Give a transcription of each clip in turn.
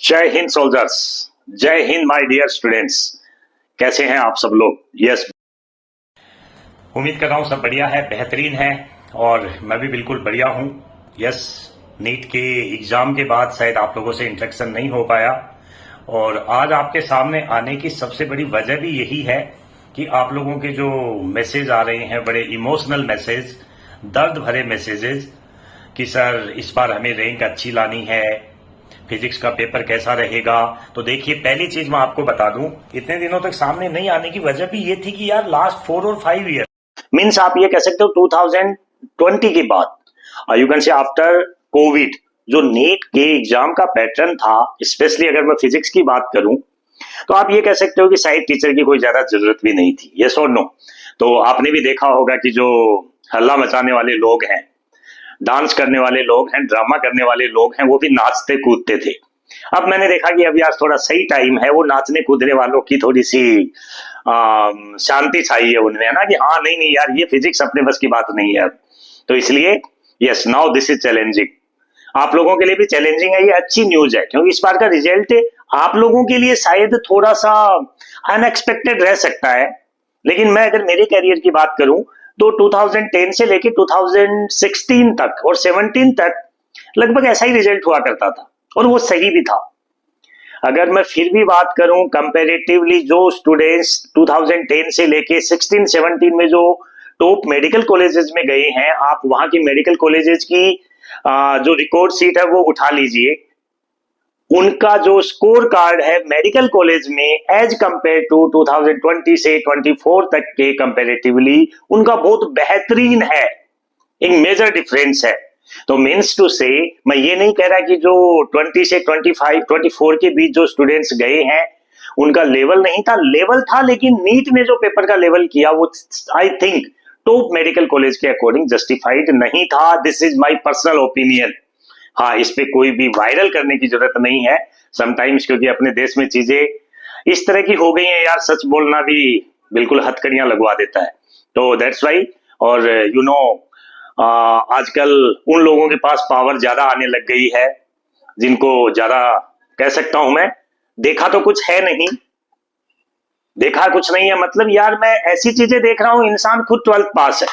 जय हिंद सोल्जर्स। जय Hind my dear students. कैसे हैं आप सब लोग? यस, उम्मीद कर रहा हूं सब बढ़िया है, बेहतरीन है और मैं भी बिल्कुल बढ़िया हूं। यस, नीट के एग्जाम के बाद शायद आप लोगों से इंटरेक्शन नहीं हो पाया और आज आपके सामने आने की सबसे बड़ी वजह भी यही है कि आप लोगों के जो मैसेज आ रहे हैं, बड़े इमोशनल मैसेज, दर्द भरे मैसेजेस कि सर इस बार हमें रैंक अच्छी लानी है, फिजिक्स का पेपर कैसा रहेगा। तो देखिए, पहली चीज मैं आपको बता दूं, इतने दिनों तक सामने नहीं आने की वजह भी ये थी कि यार लास्ट 4 और 5 ईयर मीन्स आप ये कह सकते हो 2020 के बाद, you can say after Covid, जो नीट के एग्जाम का पैटर्न था, स्पेशली अगर मैं फिजिक्स की बात करूं तो आप ये कह सकते हो कि साइड टीचर की कोई ज्यादा जरूरत भी नहीं थी। यस और नो? तो आपने भी देखा होगा कि जो हल्ला मचाने वाले लोग हैं, डांस करने वाले लोग हैं, ड्रामा करने वाले लोग हैं, वो भी नाचते कूदते थे। अब मैंने देखा कि अभी आज थोड़ा सही टाइम है, वो नाचने कूदने वालों की थोड़ी सी शांति चाहिए उनमें, है ना, कि हाँ नहीं नहीं यार, ये फिजिक्स अपने बस की बात नहीं है अब। तो इसलिए yes, now this is challenging. आप लोगों के लिए भी चैलेंजिंग है, ये अच्छी न्यूज है, क्योंकि इस बार का रिजल्ट आप लोगों के लिए शायद थोड़ा सा अनएक्सपेक्टेड रह सकता है। लेकिन मैं अगर मेरे कैरियर की बात करूं तो 2010 से लेके 2016 तक और 17 तक लगभग ऐसा ही रिजल्ट हुआ करता था और वो सही भी था। अगर मैं फिर भी बात करूं कंपैरेटिवली, जो स्टूडेंट्स 2010 से लेके 16-17 में जो टॉप मेडिकल कॉलेजेस में गए हैं, आप वहां की मेडिकल कॉलेजेस की जो रिकॉर्ड सीट है वो उठा लीजिए। उनका जो स्कोर कार्ड है मेडिकल कॉलेज में एज कंपेयर टू 2020 से 24 तक के कंपेरेटिवली, उनका बहुत बेहतरीन है, एक मेजर डिफरेंस है। तो मीन्स टू से, मैं ये नहीं कह रहा कि जो 20 से 24 के बीच जो स्टूडेंट्स गए हैं उनका लेवल नहीं था, लेवल था, लेकिन नीट ने जो पेपर का लेवल किया वो I think top medical college के अकॉर्डिंग जस्टिफाइड नहीं था। This is my personal opinion. हाँ, इस पे कोई भी वायरल करने की जरूरत नहीं है समटाइम्स, क्योंकि अपने देश में चीजें इस तरह की हो गई हैं यार, सच बोलना भी बिल्कुल हथकड़ियां लगवा देता है। तो दैट्स वाई। और यू नो, आजकल उन लोगों के पास पावर ज्यादा आने लग गई है जिनको ज्यादा, कह सकता हूं मैं, देखा तो कुछ है नहीं, देखा कुछ नहीं है मतलब यार मैं ऐसी चीजें देख रहा हूं, इंसान खुद 12th पास है,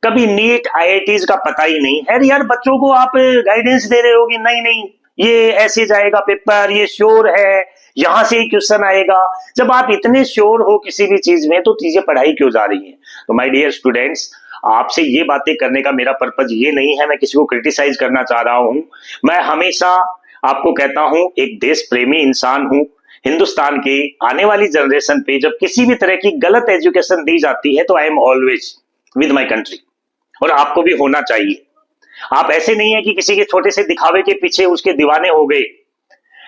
कभी नीट आईआईटीज का पता ही नहीं है यार। बच्चों को आप गाइडेंस दे रहे हो कि नहीं नहीं ये ऐसे जाएगा पेपर, ये श्योर है, यहां से ही क्वेश्चन आएगा। जब आप इतने श्योर हो किसी भी चीज में तो चीजें पढ़ाई क्यों जा रही है? तो माय डियर स्टूडेंट्स, आपसे ये बातें करने का मेरा पर्पज ये नहीं है, मैं किसी को क्रिटिसाइज करना चाह रहा हूं। मैं हमेशा आपको कहता हूं, एक देश प्रेमी इंसान हूं। हिंदुस्तान के आने वाली जनरेशन पे जब किसी भी तरह की गलत एजुकेशन दी जाती है तो I am always with my country, और आपको भी होना चाहिए। आप ऐसे नहीं है कि किसी के छोटे से दिखावे के पीछे उसके दीवाने हो गए।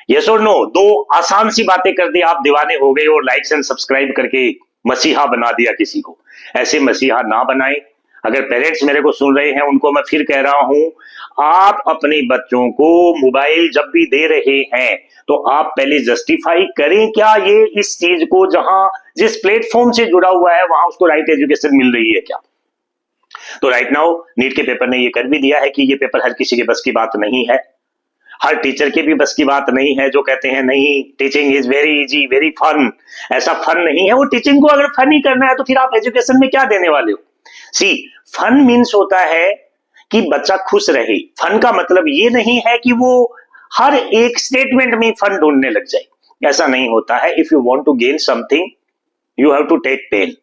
यस और नो? दो आसान सी बातें कर दी, आप दीवाने हो गए और लाइक्स एंड सब्सक्राइब करके मसीहा बना दिया किसी को। ऐसे मसीहा ना बनाए। अगर पेरेंट्स मेरे को सुन रहे हैं उनको मैं फिर कह रहा हूं, आप अपने बच्चों को मोबाइल जब भी दे रहे हैं तो आप पहले जस्टिफाई करें क्या ये इस चीज को, जहां जिस प्लेटफॉर्म से जुड़ा हुआ है वहां उसको राइट एजुकेशन मिल रही है क्या? तो राइट नाउ नीट के पेपर ने ये कर भी दिया है कि ये पेपर हर किसी के बस की बात नहीं है, हर टीचर के भी बस की बात नहीं है। जो कहते हैं नहीं teaching is very easy very fun, ऐसा फन नहीं है। वो टीचिंग को अगर फन ही करना है तो फिर आप एजुकेशन में क्या देने वाले हो? सी, फन मीन्स होता है कि बच्चा खुश रहे। फन का मतलब ये नहीं है कि वो हर एक स्टेटमेंट में फन ढूंढने लग जाए, ऐसा नहीं होता है। If you want to gain something you have to take pain,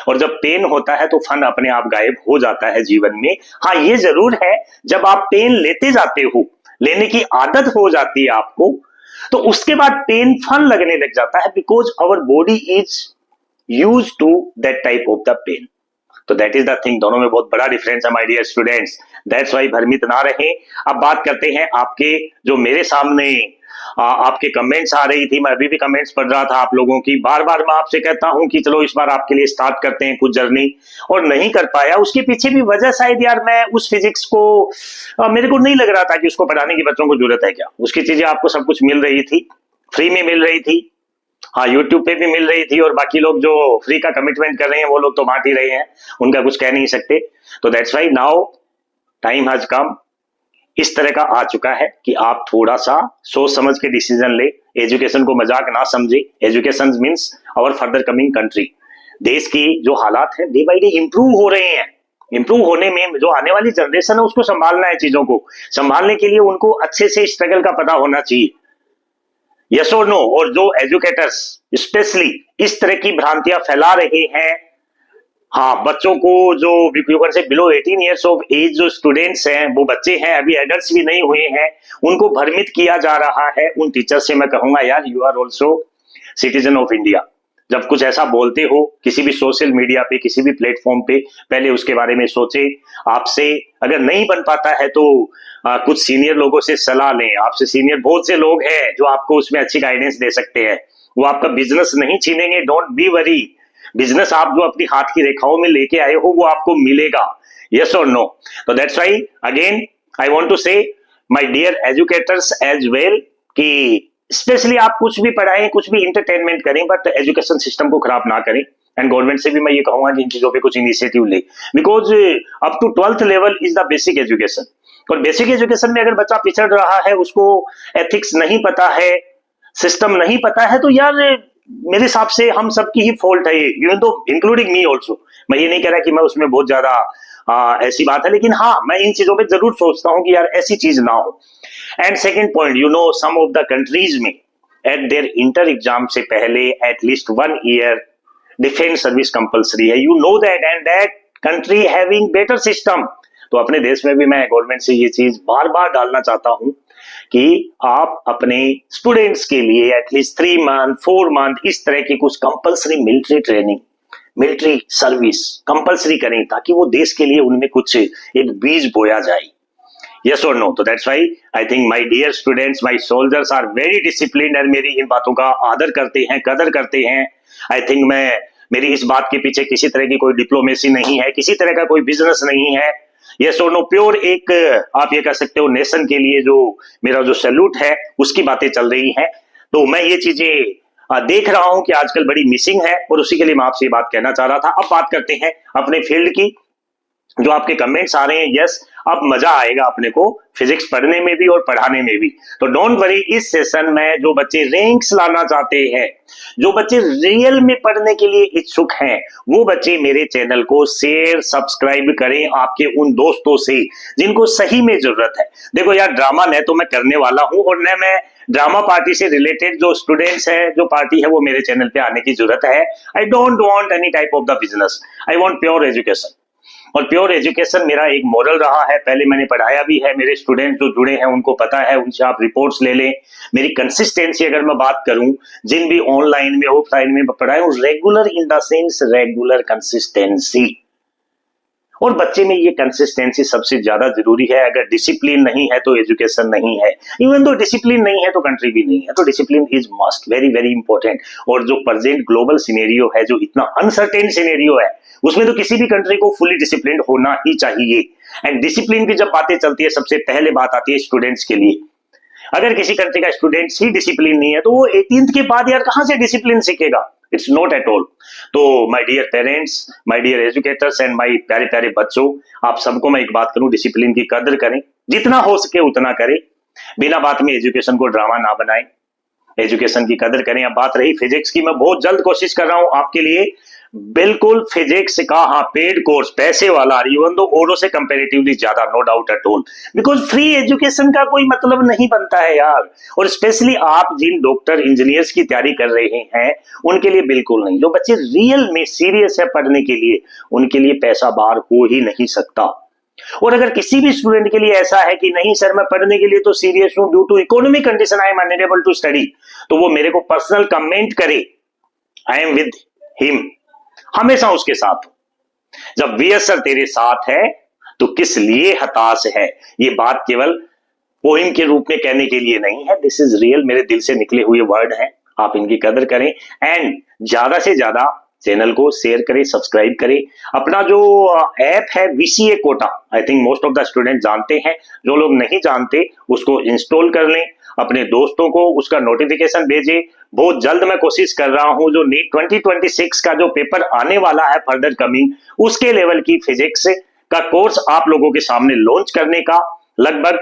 और जब पेन होता है तो फन अपने आप गायब हो जाता है जीवन में। हाँ, ये जरूर है, जब आप पेन लेते जाते हो, लेने की आदत हो जाती है आपको, तो उसके बाद पेन फन लगने लग जाता है, because our body is use to that type of the pain. तो दैट इज द थिंग, दोनों में बहुत बड़ा डिफरेंस है my dear students. That's why भ्रमित ना रहे। अब बात करते हैं आपके, जो मेरे सामने आपके कमेंट्स आ रही थी, मैं अभी भी कमेंट्स पढ़ रहा था आप लोगों की। बार बार मैं आपसे कहता हूं कि चलो इस बार आपके लिए स्टार्ट करते हैं कुछ जर्नी, और नहीं कर पाया। उसके पीछे भी वजह शायद यार मैं उस फिजिक्स को, मेरे को नहीं लग रहा था कि उसको पढ़ाने की बच्चों को जरूरत है क्या। उसकी चीजें आपको सब कुछ मिल रही थी, फ्री में मिल रही थी, हाँ यूट्यूब पे भी मिल रही थी, और बाकी लोग जो फ्री का कमिटमेंट कर रहे हैं वो लोग तो बांट ही रहे हैं, उनका कुछ कह नहीं सकते। तो that's why now time has come, इस तरह का आ चुका है कि आप थोड़ा सा सोच समझ के डिसीजन ले, एजुकेशन को मजाक ना समझे। Education means our further coming country. देश की जो हालात है डे बाई डे इंप्रूव हो रहे हैं। इंप्रूव होने में जो आने वाली जनरेशन है उसको संभालना है, चीजों को संभालने के लिए उनको अच्छे से स्ट्रगल का पता होना चाहिए। यस और नो। और जो एजुकेटर्स स्पेशली इस तरह की भ्रांतियां फैला रहे हैं, हाँ, बच्चों को जो से बिलो 18 ईयर्स ऑफ एज जो स्टूडेंट्स हैं, वो बच्चे हैं, अभी एडल्ट्स भी नहीं हुए हैं, उनको भ्रमित किया जा रहा है। उन टीचर से मैं कहूंगा यार, you are also citizen of India. जब कुछ ऐसा बोलते हो किसी भी सोशल मीडिया पे, किसी भी प्लेटफॉर्म पे, पहले उसके बारे में सोचे। आपसे अगर नहीं बन पाता है तो कुछ सीनियर लोगों से सलाह लें। आपसे सीनियर बहुत से लोग हैं जो आपको उसमें अच्छी गाइडेंस दे सकते हैं। वो आपका बिजनेस नहीं छीनेंगे, डोंट बी वरी। बिजनेस आप जो अपनी हाथ की रेखाओं में लेके आए हो वो आपको मिलेगा। यस और नो। तो that's why again I want to say my dear educators as well कि स्पेशली आप कुछ भी पढ़ाएं, कुछ भी इंटरटेनमेंट करें, बट एजुकेशन सिस्टम को खराब ना करें। एंड गवर्नमेंट से भी मैं ये कहूंगा कि इन चीजों पे कुछ इनिशिएटिव ले, because up to 12th level is the basic education. और बेसिक एजुकेशन में अगर बच्चा पिछड़ रहा है, उसको एथिक्स नहीं पता है, सिस्टम नहीं पता है, तो यार मेरे हिसाब से हम सबकी ही फॉल्ट है ये, इवन तो इंक्लूडिंग मी ऑल्सो। मैं ये नहीं कह रहा कि मैं उसमें बहुत ज्यादा ऐसी बात है, लेकिन हाँ, मैं इन चीजों पे जरूर सोचता हूँ कि यार ऐसी चीज ना हो। And second point, you know, some of the countries में एट देयर इंटर एग्जाम से पहले at least 1 year defence service compulsory है। You know that, and that country having better system. तो अपने देश में भी मैं गवर्नमेंट से ये चीज बार बार डालना चाहता हूं कि आप अपने स्टूडेंट्स के लिए एटलीस्ट 3 मंथ 4 मंथ इस तरह की कुछ compulsory military training, military service compulsory करें, ताकि वो देश के लिए उनमें कुछ एक बीज बोया जाए। Yes or no? तो that's why I think my dear students, my soldiers are very disciplined and मेरी इन बातों का आदर करते हैं, कदर करते हैं। I think मेरी इस बात के पीछे किसी तरह की कोई डिप्लोमेसी नहीं है, किसी तरह का कोई बिजनेस नहीं है। Yes or no? प्योर एक आप ये कह सकते हो नेशन के लिए जो मेरा जो सैल्यूट है उसकी बातें चल रही हैं। तो मैं ये चीजें देख रहा हूं कि आजकल बड़ी मिसिंग है, और उसी के लिए मैं आपसे ये बात कहना चाह रहा था। अब बात करते हैं अपने फील्ड की। जो आपके कमेंट्स आ रहे हैं, यस, अब मजा आएगा अपने को फिजिक्स पढ़ने में भी और पढ़ाने में भी। तो डोंट वरी, इस सेशन में जो बच्चे रैंक्स लाना चाहते हैं, जो बच्चे रियल में पढ़ने के लिए इच्छुक हैं, वो बच्चे मेरे चैनल को शेयर सब्सक्राइब करें आपके उन दोस्तों से जिनको सही में जरूरत है। देखो यार, ड्रामा न तो मैं करने वाला हूं और न मैं ड्रामा पार्टी से रिलेटेड जो स्टूडेंट्स है, जो पार्टी है, वो मेरे चैनल पे आने की जरूरत है। I don't want any type of the business, I want pure education. और प्योर एजुकेशन मेरा एक मॉडल रहा है, पहले मैंने पढ़ाया भी है। मेरे स्टूडेंट जो जुड़े हैं उनको पता है, उनसे आप रिपोर्ट्स ले लें। मेरी कंसिस्टेंसी अगर मैं बात करूं, जिन भी ऑनलाइन में ऑफलाइन में पढ़ाया हूं, regular in the sense regular consistency. और बच्चे में ये कंसिस्टेंसी सबसे ज्यादा जरूरी है। अगर डिसिप्लिन नहीं है तो एजुकेशन नहीं है, इवन दो डिसिप्लिन नहीं है तो कंट्री भी नहीं है। तो discipline is must, very very important. और जो प्रेजेंट ग्लोबल सिनेरियो है, जो इतना अनसर्टेन सिनेरियो है, उसमें तो किसी भी कंट्री को फुली डिसिप्लिन होना ही चाहिए। एंड डिसिप्लिन की जब बातें चलती है, सबसे पहले बात आती है स्टूडेंट्स के लिए। अगर किसी कंट्री का स्टूडेंट्स ही डिसिप्लिन नहीं है तो वो 18th के बाद यार कहां से डिसिप्लिन सीखेगा? It's not at all. तो my dear parents, my dear educators and my प्यारे प्यारे बच्चों, आप सबको मैं एक बात करूं, डिसिप्लिन की कदर करें, जितना हो सके उतना करें। बिना बात में एजुकेशन को ड्रामा ना बनाएं, एजुकेशन की कदर करें। अब बात रही फिजिक्स की, मैं बहुत जल्द कोशिश कर रहा हूं आपके लिए बिल्कुल फिजिक्स का, हाँ, पेड कोर्स, पैसे वाला, इवन दो औरों से कंपैरेटिवली ज्यादा, no doubt at all, because free education का कोई मतलब नहीं बनता है यार। और स्पेशली आप जिन डॉक्टर इंजीनियर्स की तैयारी कर रहे हैं उनके लिए बिल्कुल नहीं। जो बच्चे रियल में सीरियस है पढ़ने के लिए, उनके लिए पैसा बाहर हो ही नहीं सकता। और अगर किसी भी स्टूडेंट के लिए ऐसा है कि नहीं सर मैं पढ़ने के लिए तो सीरियस हूं, due to economic condition I am unable to study, तो वो मेरे को पर्सनल कमेंट करे, आई एम विद हिम, हमेशा उसके साथ हूं। जब वीएस सर तेरे साथ है तो किस लिए हताश है? ये बात केवल पोइम के रूप में कहने के लिए नहीं है, दिस इज रियल, मेरे दिल से निकले हुए वर्ड हैं। आप इनकी कदर करें एंड ज्यादा से ज्यादा चैनल को शेयर करें, सब्सक्राइब करें। अपना जो ऐप है VCA quota, I think most of the student जानते हैं, जो लोग नहीं जानते उसको इंस्टॉल कर लें, अपने दोस्तों को उसका नोटिफिकेशन भेजें। बहुत जल्द मैं कोशिश कर रहा हूं जो नीट 2026 का जो पेपर आने वाला है फर्दर कमिंग, उसके लेवल की फिजिक्स का कोर्स आप लोगों के सामने लॉन्च करने का। लगभग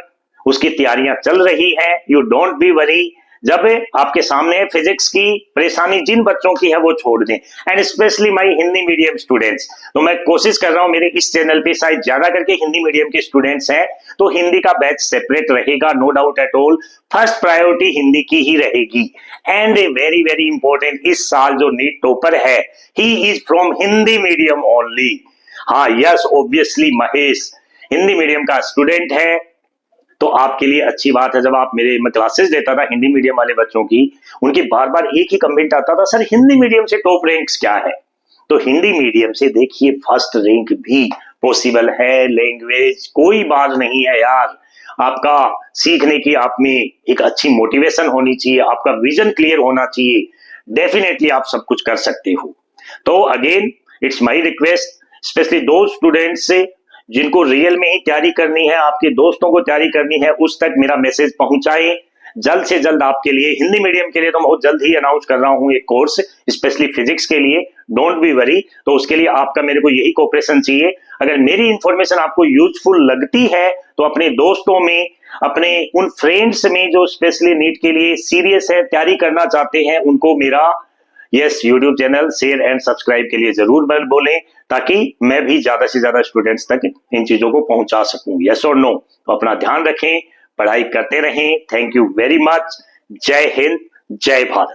उसकी तैयारियां चल रही हैं। You don't be worry. जब आपके सामने फिजिक्स की परेशानी जिन बच्चों की है वो छोड़ दें, and specially my Hindi medium students. तो मैं कोशिश कर रहा हूं, मेरे इस चैनल पे शायद ज्यादा करके हिंदी मीडियम के स्टूडेंट्स हैं, तो हिंदी का बैच सेपरेट रहेगा, no doubt at all. First priority Hindi की ही रहेगी। And a very very important, इस साल जो नीट टॉपर है, he is from Hindi medium only. हाँ, yes, obviously Mahesh Hindi medium का स्टूडेंट है। तो आपके लिए अच्छी बात है। जब आप मैं क्लासेस देता था हिंदी मीडियम वाले बच्चों की, उनके बार बार एक ही कमेंट आता था, सर हिंदी मीडियम से टॉप रैंक्स क्या है? तो हिंदी मीडियम से देखिए फर्स्ट रैंक भी पॉसिबल है। लैंग्वेज कोई बात नहीं है यार। आपका सीखने की आप में एक अच्छी मोटिवेशन होनी चाहिए, आपका विजन क्लियर होना चाहिए, डेफिनेटली आप सब कुछ कर सकते हो। तो again it's my request, specially दो स्टूडेंट्स से जिनको रियल में ही तैयारी करनी है, आपके दोस्तों को तैयारी करनी है, उस तक मेरा मैसेज पहुंचाएं। जल्द से जल्द आपके लिए हिंदी मीडियम के लिए तो बहुत जल्द ही अनाउंस कर रहा हूं एक कोर्स स्पेशली फिजिक्स के लिए, डोंट बी वरी। तो उसके लिए आपका मेरे को यही कोऑपरेशन चाहिए। अगर मेरी इंफॉर्मेशन आपको यूजफुल लगती है तो अपने दोस्तों में, अपने उन फ्रेंड्स में जो स्पेशली नीट के लिए सीरियस है, तैयारी करना चाहते हैं, उनको मेरा YouTube channel share and subscribe के लिए जरूर बोलें, ताकि मैं भी ज्यादा से ज्यादा स्टूडेंट्स तक इन चीजों को पहुंचा सकूं। यस और नो? तो अपना ध्यान रखें, पढ़ाई करते रहें। Thank you very much. जय हिंद, जय भारत।